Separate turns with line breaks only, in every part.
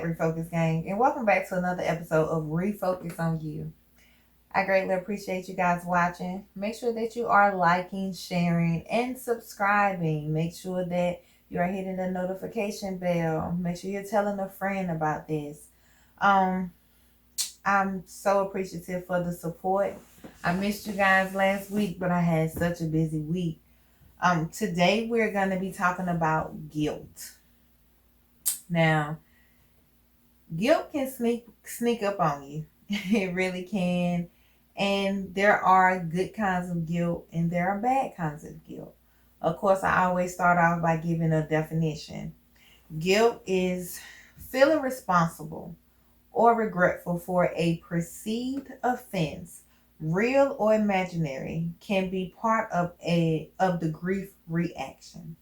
Refocus Gang, and welcome back to another episode of Refocus on You. I greatly appreciate you guys watching. Make sure that you are liking, sharing, and subscribing. Make sure that you are hitting the notification bell. Make sure you're telling a friend about this. I'm so appreciative for the support. I missed you guys last week, but I had such a busy week. Today we're going to be talking about guilt. Now, guilt can sneak up on you. It really can. And there are good kinds of guilt and there are bad kinds of guilt. Of course, I always start off by giving a definition. Guilt is feeling responsible or regretful for a perceived offense, real or imaginary, can be part of the grief reaction.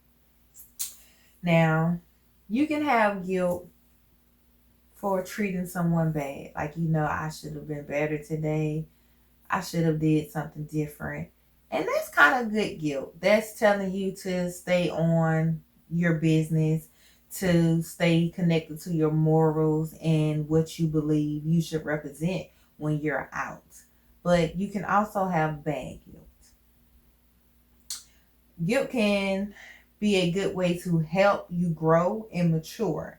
Now, you can have guilt for treating someone bad. Like, I should have been better today. I should have did something different. And that's kind of good guilt. That's telling you to stay on your business, to stay connected to your morals and what you believe you should represent when you're out. But you can also have bad guilt. Guilt can be a good way to help you grow and mature,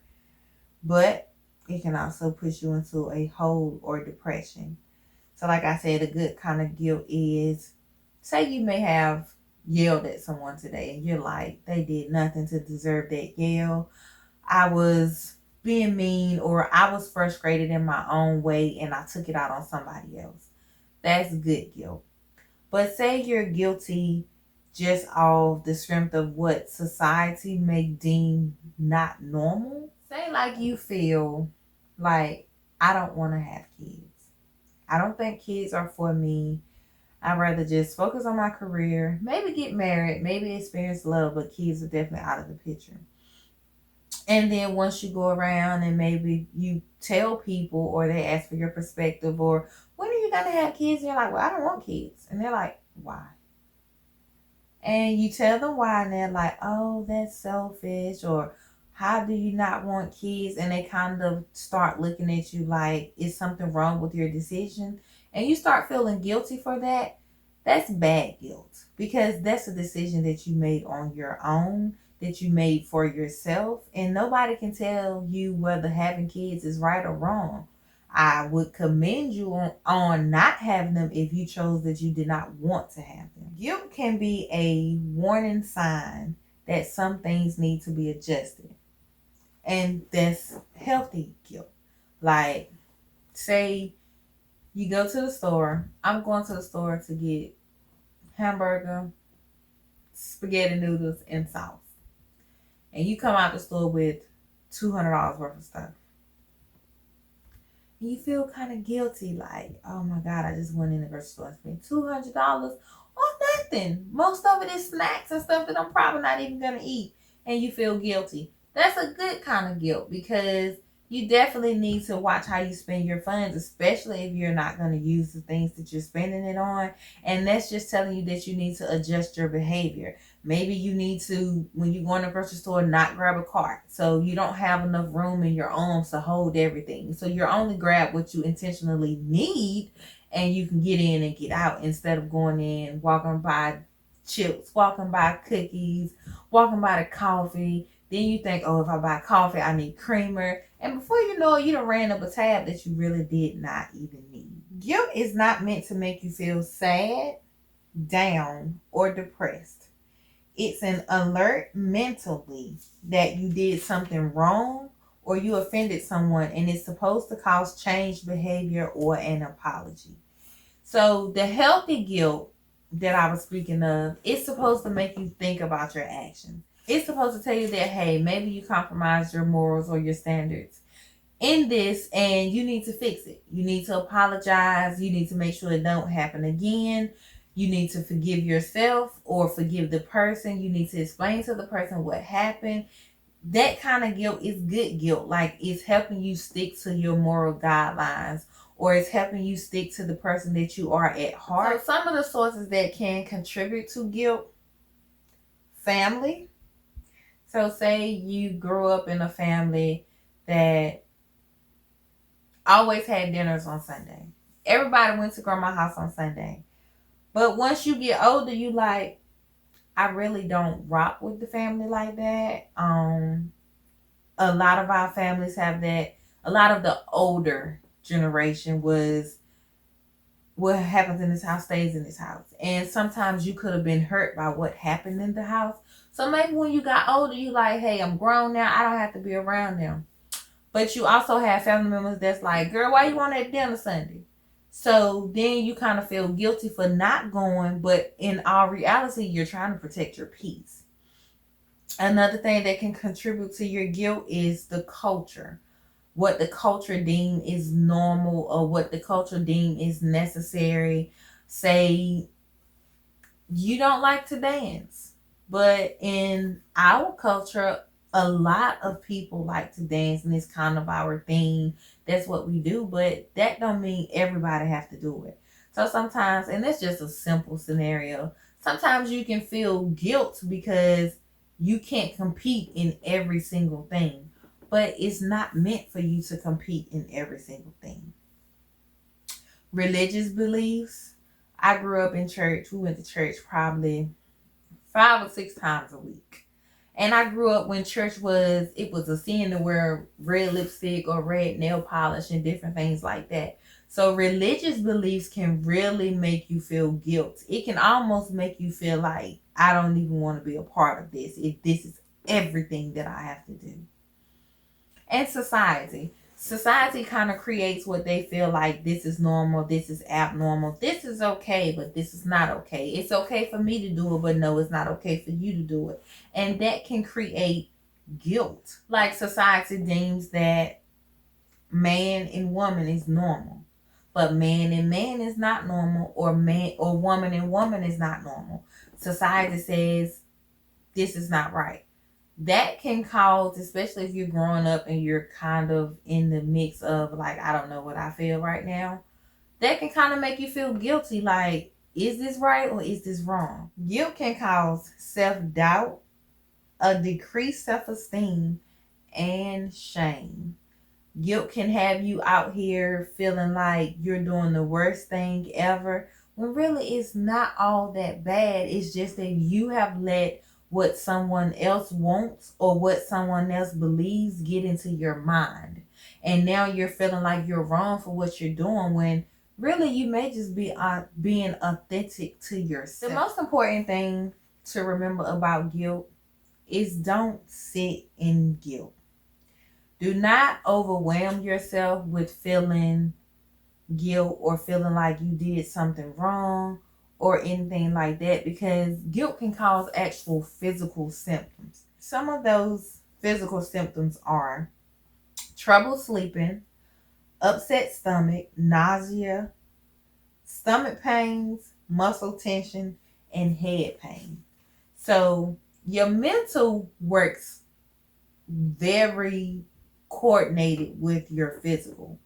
but it can also push you into a hole or depression. So like I said, a good kind of guilt is, say you may have yelled at someone today and you're like, they did nothing to deserve that yell. I was being mean, or I was frustrated in my own way and I took it out on somebody else. That's good guilt. But say you're guilty just off the strength of what society may deem not normal. Say like you feel like, I don't want to have kids. I don't think kids are for me. I'd rather just focus on my career, maybe get married, maybe experience love, but kids are definitely out of the picture. And then once you go around and maybe you tell people or they ask for your perspective or when are you going to have kids? And you're like, well, I don't want kids. And they're like, why? And you tell them why and they're like, oh, that's selfish, or how do you not want kids? And they kind of start looking at you like, is something wrong with your decision? And you start feeling guilty for that. That's bad guilt, because that's a decision that you made on your own, that you made for yourself. And nobody can tell you whether having kids is right or wrong. I would commend you on not having them if you chose that you did not want to have them. Guilt can be a warning sign that some things need to be adjusted. And that's healthy guilt. Like, say you go to the store. I'm going to the store to get hamburger, spaghetti noodles, and sauce. And you come out the store with $200 worth of stuff. And you feel kind of guilty, like, oh my God, I just went in the grocery store and spent $200 on nothing. Most of it is snacks and stuff that I'm probably not even going to eat. And you feel guilty. That's a good kind of guilt, because you definitely need to watch how you spend your funds, especially if you're not going to use the things that you're spending it on. And that's just telling you that you need to adjust your behavior. Maybe you need to, when you go in the grocery store, not grab a cart. So you don't have enough room in your arms to hold everything. So you're only grab what you intentionally need, and you can get in and get out instead of going in, walking by chips, walking by cookies, walking by the coffee. Then you think, oh, if I buy coffee, I need creamer. And before you know it, you done ran up a tab that you really did not even need. Guilt is not meant to make you feel sad, down, or depressed. It's an alert mentally that you did something wrong or you offended someone, and it's supposed to cause change behavior or an apology. So the healthy guilt that I was speaking of, it's supposed to make you think about your actions. It's supposed to tell you that, hey, maybe you compromised your morals or your standards in this and you need to fix it. You need to apologize. You need to make sure it don't happen again. You need to forgive yourself or forgive the person. You need to explain to the person what happened. That kind of guilt is good guilt. Like, it's helping you stick to your moral guidelines, or it's helping you stick to the person that you are at heart. So some of the sources that can contribute to guilt: family. So say you grew up in a family that always had dinners on Sunday. Everybody went to grandma's house on Sunday. But once you get older, you like, I really don't rock with the family like that. A lot of our families have that. A lot of the older generation was, what happens in this house stays in this house. And sometimes you could have been hurt by what happened in the house. So maybe when you got older, you like, hey, I'm grown now. I don't have to be around them. But you also have family members that's like, girl, why you want at dinner Sunday? So then you kind of feel guilty for not going. But in all reality, you're trying to protect your peace. Another thing that can contribute to your guilt is the culture. What the culture deem is normal or what the culture deem is necessary. Say you don't like to dance, but in our culture, a lot of people like to dance and it's kind of our thing. That's what we do, but that don't mean everybody have to do it. So sometimes, and it's just a simple scenario, sometimes you can feel guilt because you can't compete in every single thing. But it's not meant for you to compete in every single thing. Religious beliefs. I grew up in church. We went to church probably 5 or 6 times a week. And I grew up when church was a sin to wear red lipstick or red nail polish and different things like that. So religious beliefs can really make you feel guilt. It can almost make you feel like, I don't even want to be a part of this if this is everything that I have to do. And society. Society kind of creates what they feel like this is normal, this is abnormal, this is okay, but this is not okay. It's okay for me to do it, but no, it's not okay for you to do it. And that can create guilt. Like society deems that man and woman is normal, but man and man is not normal, or man or woman and woman is not normal. Society says this is not right. That can cause, especially if you're growing up and you're kind of in the mix of like, I don't know what I feel right now. That can kind of make you feel guilty. Like, is this right or is this wrong? Guilt can cause self-doubt, a decreased self-esteem, and shame. Guilt can have you out here feeling like you're doing the worst thing ever, when really it's not all that bad. It's just that you have let what someone else wants or what someone else believes get into your mind. And now you're feeling like you're wrong for what you're doing, when really you may just be being authentic to yourself. The most important thing to remember about guilt is don't sit in guilt. Do not overwhelm yourself with feeling guilt or feeling like you did something wrong or anything like that, because guilt can cause actual physical symptoms. Some of those physical symptoms are trouble sleeping, upset stomach, nausea, stomach pains, muscle tension, and head pain. So your mental works very coordinated with your physical.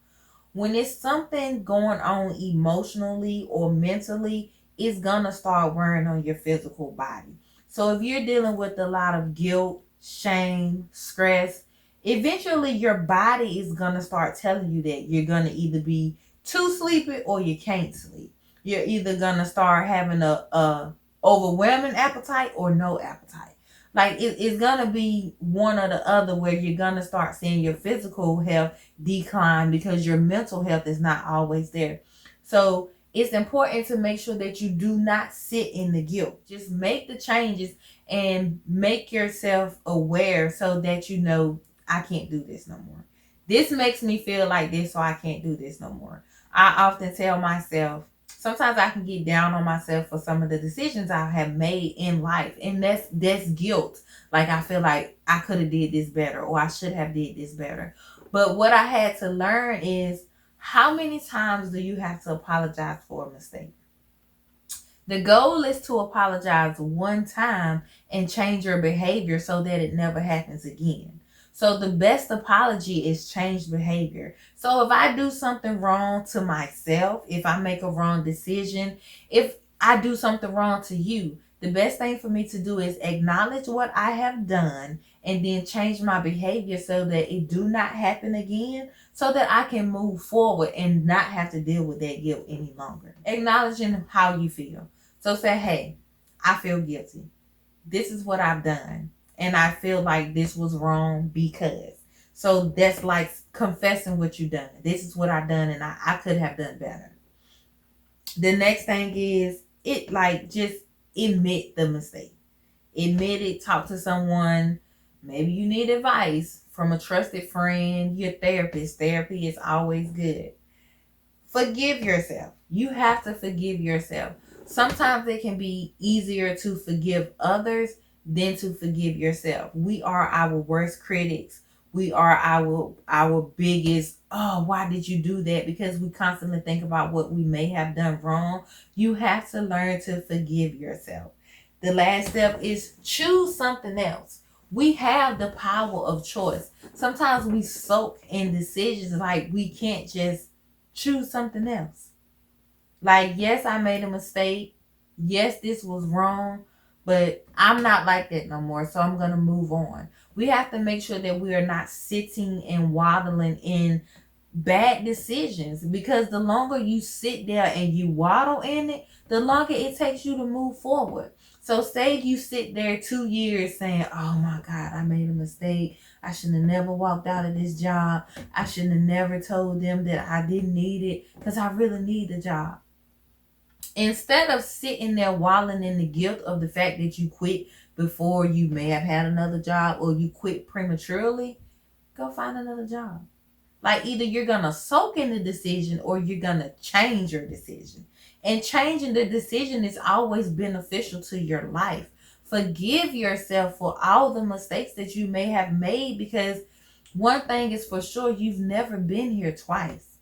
When it's something going on emotionally or mentally, it's gonna start wearing on your physical body. So if you're dealing with a lot of guilt, shame, stress, eventually your body is gonna start telling you that you're gonna either be too sleepy or you can't sleep. You're either gonna start having a overwhelming appetite or no appetite. Like it's gonna be one or the other, where you're gonna start seeing your physical health decline because your mental health is not always there. So it's important to make sure that you do not sit in the guilt. Just make the changes and make yourself aware so that you know, I can't do this no more. This makes me feel like this, so I can't do this no more. I often tell myself, sometimes I can get down on myself for some of the decisions I have made in life. And that's guilt. Like I feel like I could have did this better, or I should have did this better. But what I had to learn is, how many times do you have to apologize for a mistake? The goal is to apologize one time and change your behavior so that it never happens again. So the best apology is changed behavior. So if I do something wrong to myself, if I make a wrong decision, if I do something wrong to you, The best thing for me to do is acknowledge what I have done and then change my behavior so that it do not happen again, so that I can move forward and not have to deal with that guilt any longer. Acknowledging how you feel. So say, hey, I feel guilty. This is what I've done. And I feel like this was wrong because. So that's like confessing what you've done. This is what I've done and I could have done better. The next thing is just admit the mistake. Admit it, talk to someone. Maybe you need advice from a trusted friend, your therapist. Therapy is always good. Forgive yourself. You have to forgive yourself. Sometimes it can be easier to forgive others than to forgive yourself. We are our worst critics. We are our biggest, oh, why did you do that? Because we constantly think about what we may have done wrong. You have to learn to forgive yourself. The last step is choose something else. We have the power of choice. Sometimes we soak in decisions like we can't just choose something else. Like, yes, I made a mistake. Yes, this was wrong, but I'm not like that no more, so I'm going to move on. We have to make sure that we are not sitting and waddling in bad decisions, because the longer you sit there and you waddle in it, the longer it takes you to move forward. So say you sit there 2 years saying, oh my God, I made a mistake. I should have never walked out of this job. I should have never told them that I didn't need it because I really need the job. Instead of sitting there wallowing in the guilt of the fact that you quit before you may have had another job, or you quit prematurely, go find another job. Like, either you're going to soak in the decision or you're going to change your decision. And changing the decision is always beneficial to your life. Forgive yourself for all the mistakes that you may have made, because one thing is for sure, you've never been here twice.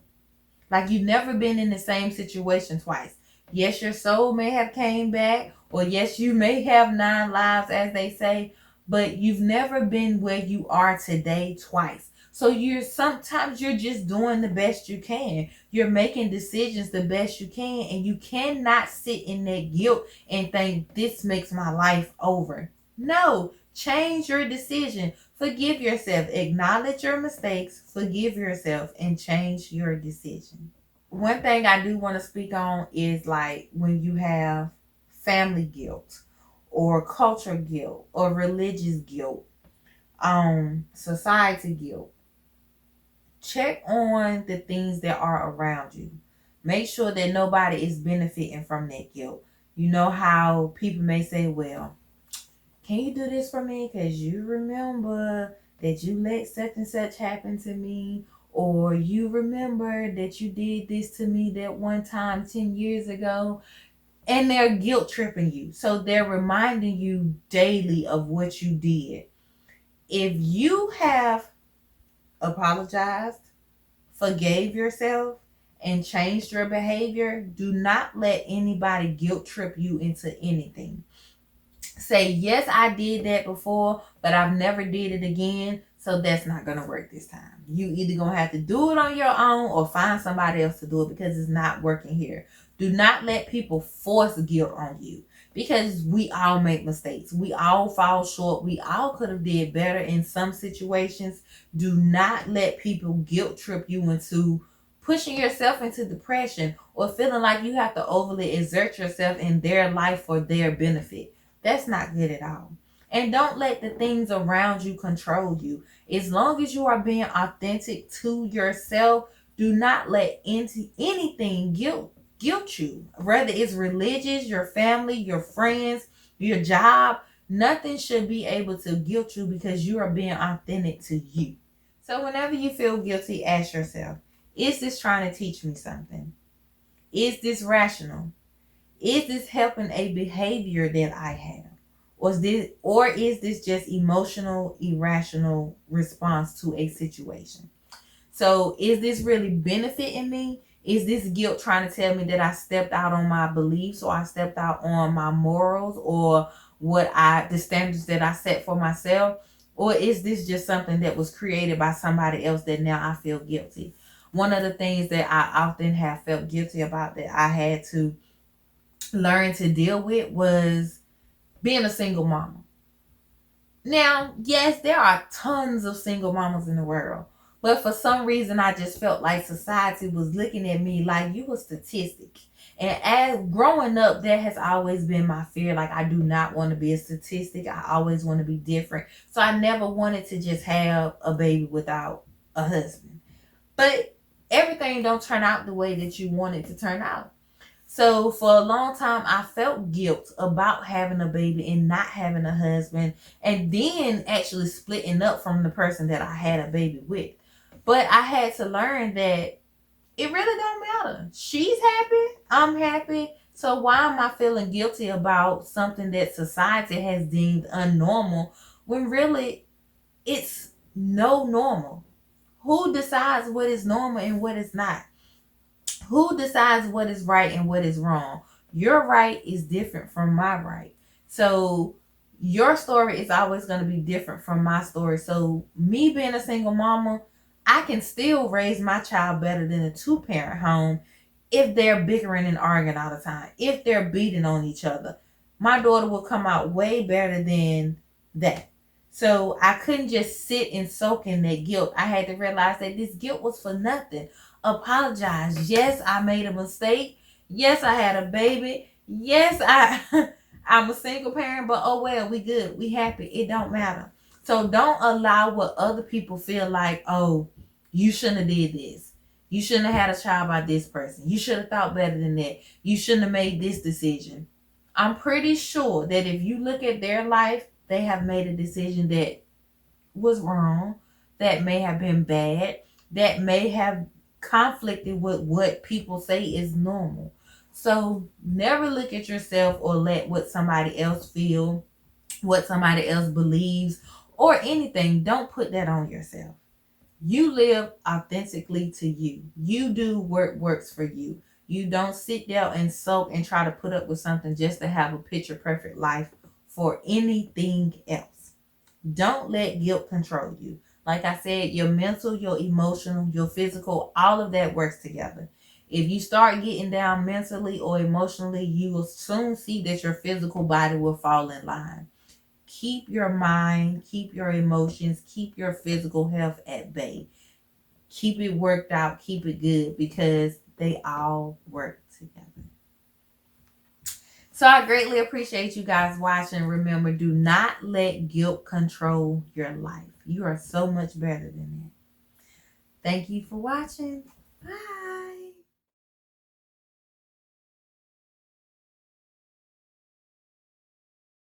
Like, you've never been in the same situation twice. Yes, your soul may have came back, or yes, you may have 9 lives, as they say, but you've never been where you are today twice. So sometimes you're just doing the best you can. You're making decisions the best you can, and you cannot sit in that guilt and think this makes my life over. No, change your decision. Forgive yourself. Acknowledge your mistakes. Forgive yourself and change your decision. One thing I do want to speak on is like when you have family guilt or culture guilt or religious guilt, society guilt. Check on the things that are around you. Make sure that nobody is benefiting from that guilt. You know how people may say, well, can you do this for me? Because you remember that you let such and such happen to me. Or you remember that you did this to me that one time 10 years ago. And they're guilt tripping you. So they're reminding you daily of what you did. If you have apologized, forgave yourself, and changed your behavior, do not let anybody guilt trip you into anything. Say, yes, I did that before, but I've never did it again, so that's not going to work this time. You either going to have to do it on your own or find somebody else to do it, because it's not working here. Do not let people force guilt on you, because we all make mistakes. We all fall short. We all could have did better in some situations. Do not let people guilt trip you into pushing yourself into depression or feeling like you have to overly exert yourself in their life for their benefit. That's not good at all. And don't let the things around you control you. As long as you are being authentic to yourself, do not let anything guilt you. Whether it's religious, your family, your friends, your job, nothing should be able to guilt you, because you are being authentic to you. So whenever you feel guilty, ask yourself, is this trying to teach me something? Is this rational? Is this helping a behavior that I have? Or is this just emotional, irrational response to a situation? So is this really benefiting me? Is this guilt trying to tell me that I stepped out on my beliefs, or I stepped out on my morals, or the standards that I set for myself? Or is this just something that was created by somebody else that now I feel guilty? One of the things that I often have felt guilty about that I had to learn to deal with was being a single mama. Now, yes, there are tons of single mamas in the world. But for some reason, I just felt like society was looking at me like you a statistic. And as growing up, that has always been my fear. Like, I do not want to be a statistic. I always want to be different. So I never wanted to just have a baby without a husband. But everything don't turn out the way that you want it to turn out. So for a long time, I felt guilt about having a baby and not having a husband, and then actually splitting up from the person that I had a baby with. But I had to learn that it really don't matter. She's happy, I'm happy. So why am I feeling guilty about something that society has deemed unnormal when really it's no normal? Who decides what is normal and what is not? Who decides what is right and what is wrong? Your right is different from my right. So your story is always going to be different from my story. So me being a single mama, I can still raise my child better than a two-parent home if they're bickering and arguing all the time, if they're beating on each other. My daughter will come out way better than that. So I couldn't just sit and soak in that guilt. I had to realize that this guilt was for nothing. Apologize. Yes, I made a mistake. Yes, I had a baby. Yes, I'm a single parent, but oh well, we good. We happy. It don't matter. So don't allow what other people feel like, oh, you shouldn't have did this. You shouldn't have had a child by this person. You should have thought better than that. You shouldn't have made this decision. I'm pretty sure that if you look at their life, they have made a decision that was wrong, that may have been bad, that may have conflicted with what people say is normal. So never look at yourself or let what somebody else feel, what somebody else believes, or anything. Don't put that on yourself. You live authentically to you. You do what works for you. You don't sit there and sulk and try to put up with something just to have a picture perfect life for anything else. Don't let guilt control you. Like I said, your mental, your emotional, your physical, all of that works together. If you start getting down mentally or emotionally, you will soon see that your physical body will fall in line. Keep your mind, keep your emotions, keep your physical health at bay. Keep it worked out, keep it good, because they all work together. So I greatly appreciate you guys watching. Remember, do not let guilt control your life. You are so much better than that. Thank you for watching. Bye.